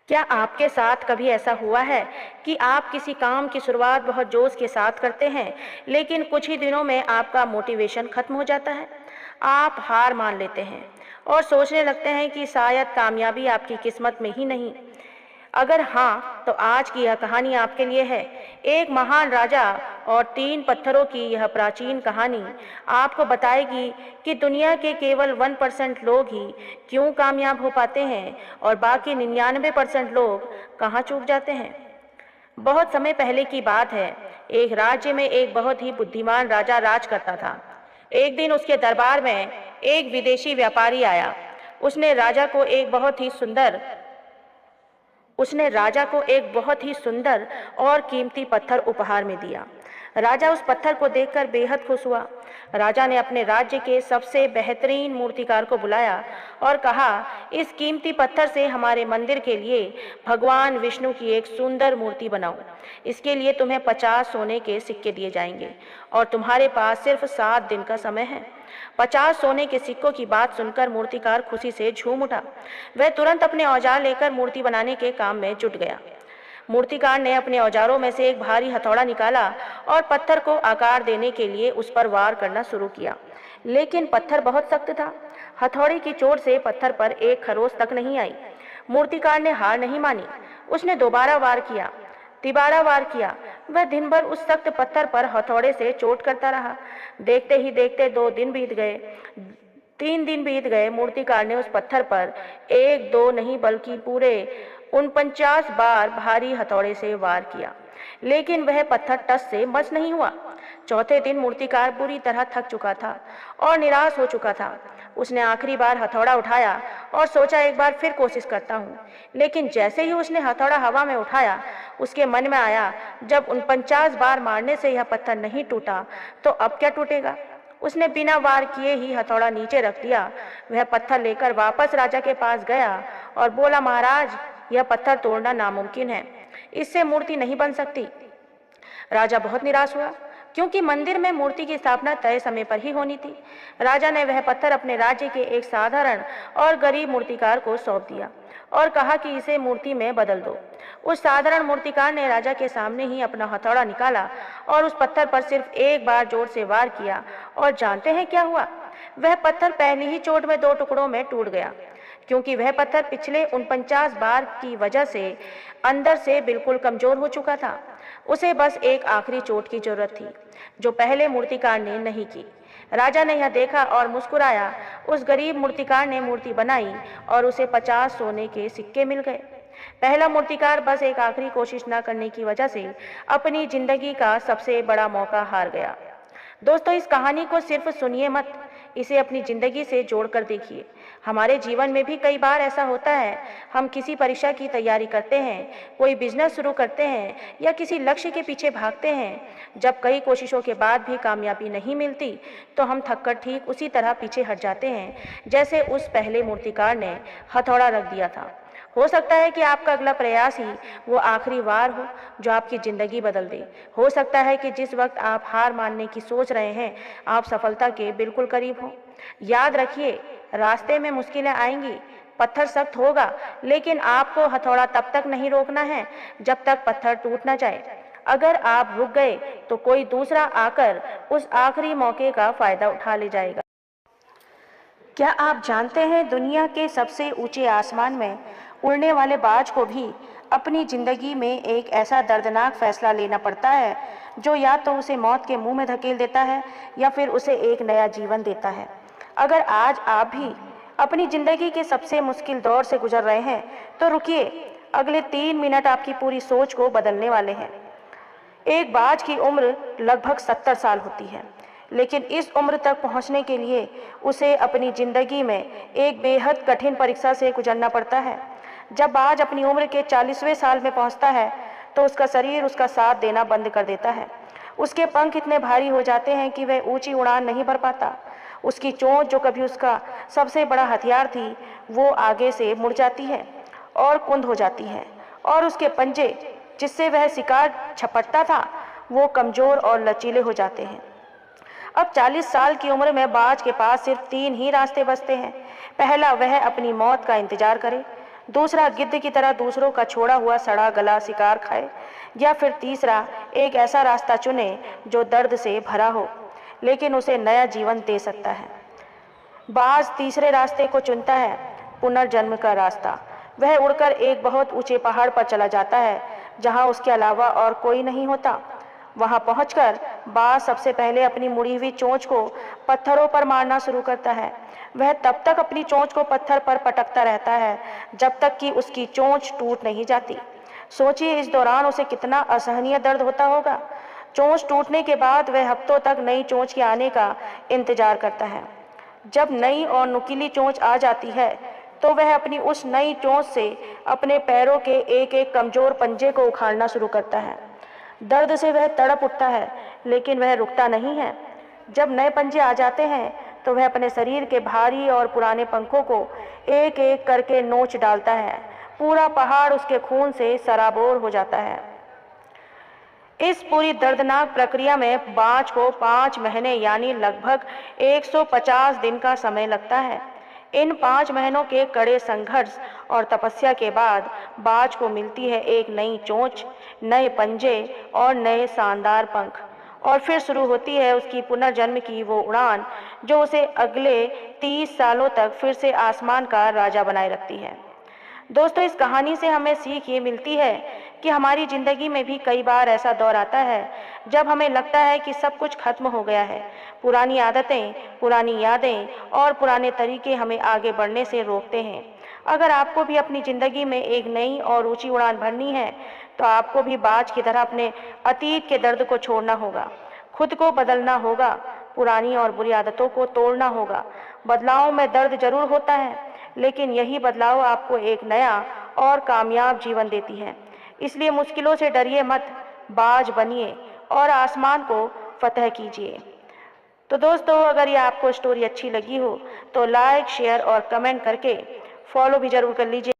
क्या आपके साथ कभी ऐसा हुआ है कि आप किसी काम की शुरुआत बहुत जोश के साथ करते हैं, लेकिन कुछ ही दिनों में आपका मोटिवेशन खत्म हो जाता है? आप हार मान लेते हैं और सोचने लगते हैं कि शायद कामयाबी आपकी किस्मत में ही नहीं। अगर हाँ, तो आज की यह कहानी आपके लिए है। एक महान राजा और 3 पत्थरों की यह प्राचीन कहानी आपको बताएगी कि दुनिया के केवल 1% लोग ही क्यों कामयाब हो पाते हैं और बाकी 99% लोग कहाँ चूक जाते हैं। बहुत समय पहले की बात है। एक राज्य में एक बहुत ही बुद्धिमान राजा राज करता था। एक दिन उसके दरबार में एक विदेशी व्यापारी आया। उसने राजा को एक बहुत ही सुंदर उसने राजा को एक बहुत ही सुंदर और कीमती पत्थर उपहार में दिया। राजा उस पत्थर को देखकर बेहद खुश हुआ। राजा ने अपने राज्य के सबसे बेहतरीन मूर्तिकार को बुलाया और कहा, इस कीमती पत्थर से हमारे मंदिर के लिए भगवान विष्णु की एक सुंदर मूर्ति बनाओ। इसके लिए तुम्हें 50 सोने के सिक्के दिए जाएंगे और तुम्हारे पास सिर्फ 7 दिन का समय है। 50 सोने के सिक्कों की बात सुनकर मूर्तिकार खुशी से झूम उठा। वह तुरंत अपने औजार लेकर मूर्ति बनाने के काम में जुट गया। मूर्तिकार ने अपने औजारों में से एक भारी हथौड़ा निकाला और पत्थर को आकार देने के लिए उस पर वार करना शुरू किया, लेकिन पत्थर बहुत सख्त था। हथौड़े की चोट से पत्थर पर एक खरोंच तक नहीं आई। मूर्तिकार ने हार नहीं मानी। उसने दोबारा वार किया, तिबारा वार किया। वह दिन भर उस सख्त पत्थर पर हथौड़े से चोट करता रहा। देखते ही देखते 2 दिन बीत गए, 3 दिन बीत गए। मूर्तिकार ने उस पत्थर पर 1-2 नहीं बल्कि पूरे 49 बार भारी हथौड़े से वार किया, लेकिन वह पत्थर टस से मस नहीं हुआ। चौथे दिन मूर्तिकार बुरी तरह थक चुका था और निराश हो चुका था। उसने आखिरी बार हथौड़ा उठाया और सोचा, एक बार फिर कोशिश करता हूँ। लेकिन जैसे ही उसने हथौड़ा हवा में उठाया, उसके मन में आया, जब 49 बार मारने से यह पत्थर नहीं टूटा तो अब क्या टूटेगा। उसने बिना वार किए ही हथौड़ा नीचे रख दिया। वह पत्थर लेकर वापस राजा के पास गया और बोला, महाराज, यह पत्थर तोड़ना नामुमकिन है, इससे मूर्ति नहीं बन सकती। राजा बहुत निराश हुआ, क्योंकि मंदिर में मूर्ति की स्थापना तय समय पर ही होनी थी। राजा ने वह पत्थर अपने राज्य के एक साधारण और गरीब मूर्तिकार को सौंप दिया और कहा कि इसे मूर्ति में बदल दो। उस साधारण मूर्तिकार ने राजा के सामने ही अपना हथौड़ा निकाला और उस पत्थर पर सिर्फ एक बार जोर से वार किया, और जानते हैं क्या हुआ? वह पत्थर पहली ही चोट में 2 टुकड़ों में टूट गया, क्योंकि वह पत्थर पिछले 49 बार की वजह से अंदर से बिल्कुल कमजोर हो चुका था। उसे बस एक आखिरी चोट की जरूरत थी, जो पहले मूर्तिकार ने नहीं की। राजा ने यह देखा और मुस्कुराया। उस गरीब मूर्तिकार ने मूर्ति बनाई और उसे 50 सोने के सिक्के मिल गए। पहला मूर्तिकार बस एक आखिरी कोशिश न करने की वजह से अपनी जिंदगी का सबसे बड़ा मौका हार गया। दोस्तों, इस कहानी को सिर्फ सुनिए मत, इसे अपनी जिंदगी से जोड़कर देखिए। हमारे जीवन में भी कई बार ऐसा होता है। हम किसी परीक्षा की तैयारी करते हैं, कोई बिजनेस शुरू करते हैं या किसी लक्ष्य के पीछे भागते हैं। जब कई कोशिशों के बाद भी कामयाबी नहीं मिलती, तो हम थककर ठीक उसी तरह पीछे हट जाते हैं, जैसे उस पहले मूर्तिकार ने हथौड़ा रख दिया था। हो सकता है कि आपका अगला प्रयास ही वो आखिरी वार हो जो आपकी ज़िंदगी बदल दे। हो सकता है कि जिस वक्त आप हार मानने की सोच रहे हैं, आप सफलता के बिल्कुल करीब हो। याद रखिए, रास्ते में मुश्किलें आएंगी, पत्थर सख्त होगा, लेकिन आपको हथौड़ा तब तक नहीं रोकना है जब तक पत्थर टूट न जाए। अगर आप रुक गए तो कोई दूसरा आकर उस आखिरी मौके का फायदा उठा ले जाएगा। क्या आप जानते हैं, दुनिया के सबसे ऊंचे आसमान में उड़ने वाले बाज को भी अपनी जिंदगी में एक ऐसा दर्दनाक फैसला लेना पड़ता है जो या तो उसे मौत के मुंह में धकेल देता है या फिर उसे एक नया जीवन देता है। अगर आज आप भी अपनी जिंदगी के सबसे मुश्किल दौर से गुजर रहे हैं, तो रुकिए, अगले 3 मिनट आपकी पूरी सोच को बदलने वाले हैं। एक बाज की उम्र लगभग 70 साल होती है, लेकिन इस उम्र तक पहुंचने के लिए उसे अपनी जिंदगी में एक बेहद कठिन परीक्षा से गुजरना पड़ता है। जब बाज अपनी उम्र के 40वें साल में पहुंचता है, तो उसका शरीर उसका साथ देना बंद कर देता है। उसके पंख इतने भारी हो जाते हैं कि वह ऊंची उड़ान नहीं भर पाता। उसकी चोंच, जो कभी उसका सबसे बड़ा हथियार थी, वो आगे से मुड़ जाती है और कुंद हो जाती है, और उसके पंजे, जिससे वह शिकार झपटता था, वो कमजोर और लचीले हो जाते हैं। अब 40 साल की उम्र में बाज के पास सिर्फ 3 ही रास्ते बचते हैं। पहला, वह अपनी मौत का इंतजार करे। दूसरा गिद्ध की तरह दूसरों का छोड़ा हुआ सड़ा गला शिकार खाए, या फिर तीसरा एक ऐसा रास्ता चुने जो दर्द से भरा हो लेकिन उसे नया जीवन दे सकता है। बाज तीसरे रास्ते को चुनता है, पुनर्जन्म का रास्ता। वह उड़कर एक बहुत ऊंचे पहाड़ पर चला जाता है जहां उसके अलावा और कोई नहीं होता। वहां पहुंचकर बाज सबसे पहले अपनी मुड़ी हुई चोंच को पत्थरों पर मारना शुरू करता है। वह तब तक अपनी चोंच को पत्थर पर पटकता रहता है जब तक कि उसकी चोंच टूट नहीं जाती। सोचिए इस दौरान उसे कितना असहनीय दर्द होता होगा। चोंच टूटने के बाद वह हफ्तों तक नई चोंच के आने का इंतजार करता है। जब नई और नुकीली चोंच आ जाती है तो वह अपनी उस नई चोंच से अपने पैरों के एक एक कमजोर पंजे को उखाड़ना शुरू करता है। दर्द से वह तड़प उठता है लेकिन वह रुकता नहीं है। जब नए पंजे आ जाते हैं तो वह अपने शरीर के भारी और पुराने पंखों को एक एक करके नोच डालता है। पूरा पहाड़ उसके खून से सराबोर हो जाता है। इस पूरी दर्दनाक प्रक्रिया में बाज को 5 महीने यानी लगभग 150 दिन का समय लगता है। इन 5 महीनों के कड़े संघर्ष और तपस्या के बाद बाज को मिलती है एक नई चोंच, नए पंजे और नए शानदार पंख, और फिर शुरू होती है उसकी पुनर्जन्म की वो उड़ान जो उसे अगले 30 सालों तक फिर से आसमान का राजा बनाए रखती है। दोस्तों, इस कहानी से हमें सीख ये मिलती है कि हमारी ज़िंदगी में भी कई बार ऐसा दौर आता है जब हमें लगता है कि सब कुछ खत्म हो गया है। पुरानी आदतें, पुरानी यादें और पुराने तरीके हमें आगे बढ़ने से रोकते हैं। अगर आपको भी अपनी ज़िंदगी में एक नई और ऊंची उड़ान भरनी है तो आपको भी बाज की तरह अपने अतीत के दर्द को छोड़ना होगा, खुद को बदलना होगा, पुरानी और बुरी आदतों को तोड़ना होगा। बदलाव में दर्द जरूर होता है लेकिन यही बदलाव आपको एक नया और कामयाब जीवन देती है। इसलिए मुश्किलों से डरिए मत, बाज बनिए और आसमान को फतह कीजिए। तो दोस्तों, अगर ये आपको स्टोरी अच्छी लगी हो तो लाइक, शेयर और कमेंट करके फॉलो भी जरूर कर लीजिए।